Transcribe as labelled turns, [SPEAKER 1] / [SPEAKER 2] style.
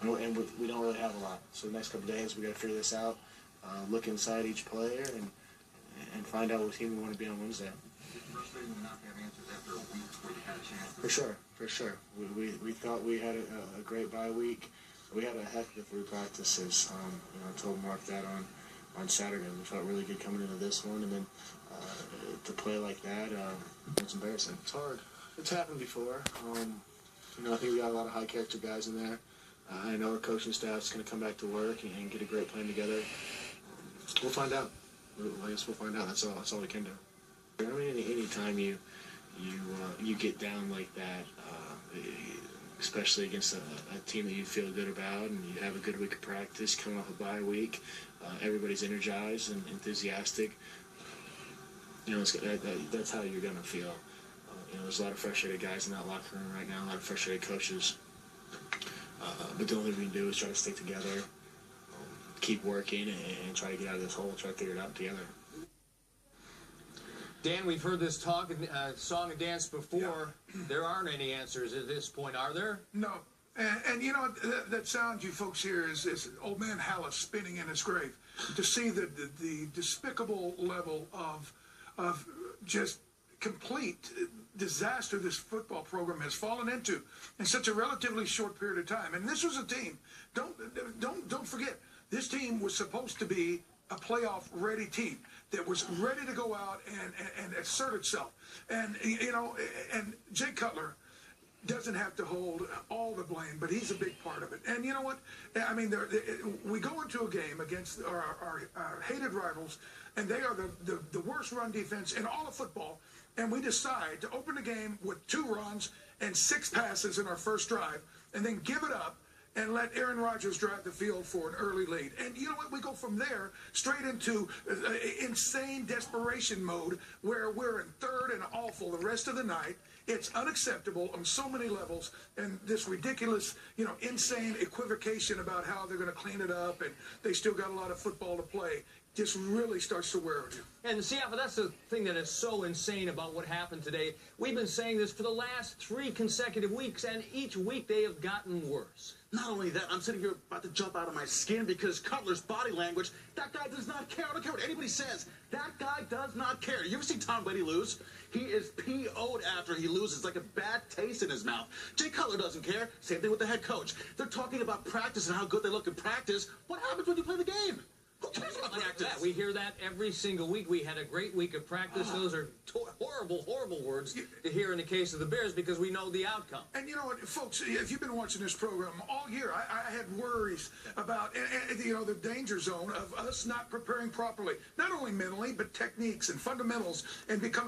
[SPEAKER 1] and we don't really have a lot. So the next couple of days we got to figure this out, look inside each player, and find out what team we want to be on Wednesday. For sure. We thought we had a great bye week. We had a heck of 3 practices. I told Mark that on Saturday. We felt really good coming into this one, and then to play like that, it's embarrassing. It's hard. It's happened before. I think we got a lot of high character guys in there. I know our coaching staff's going to come back to work and get a great plan together. We'll find out. I guess we'll find out. That's all we can do. I mean, any time you get down like that, especially against a team that you feel good about, and you have a good week of practice, coming off a bye week, everybody's energized and enthusiastic. That's how you're gonna feel. There's a lot of frustrated guys in that locker room right now, a lot of frustrated coaches. But the only thing we can do is try to stick together, keep working, and try to get out of this hole, try to figure it out together.
[SPEAKER 2] Dan, we've heard this talk and song and dance before. Yeah. There aren't any answers at this point, are there?
[SPEAKER 3] No. And you know, that sound you folks hear is old man Hallis spinning in his grave. To see the despicable level of just complete disaster this football program has fallen into in such a relatively short period of time. And this was a team. Don't forget, this team was supposed to be a playoff-ready team that was ready to go out and assert itself. And, and Jay Cutler doesn't have to hold all the blame, but he's a big part of it. And you know what? I mean, we go into a game against our hated rivals, and they are the worst run defense in all of football, and we decide to open the game with 2 runs and 6 passes in our first drive, and then give it up and let Aaron Rodgers drive the field for an early lead. And you know what? We go from there straight into insane desperation mode where we're in third and awful the rest of the night. It's unacceptable on so many levels, and this ridiculous, insane equivocation about how they're going to clean it up and they still got a lot of football to play just really starts to wear on you.
[SPEAKER 2] And see, that's the thing that is so insane about what happened today. We've been saying this for the last 3 consecutive weeks, and each week they have gotten worse.
[SPEAKER 4] Not only that, I'm sitting here about to jump out of my skin because Cutler's body language, that guy does not care. I don't care what anybody says. That guy does not care. You ever see Tom Brady lose? He is P.O.'d after he loses, like a bad taste in his mouth. Jay Cutler doesn't care. Same thing with the head coach. They're talking about practice and how good they look in practice. What happens when you play the game? Who cares about practice?
[SPEAKER 2] We hear that every single week. We had a great week of practice. Those are horrible, horrible words to hear in the case of the Bears because we know the outcome.
[SPEAKER 3] And you know what, folks, if you've been watching this program all year, I had worries about, the danger zone of us not preparing properly, not only mentally, but techniques and fundamentals and becoming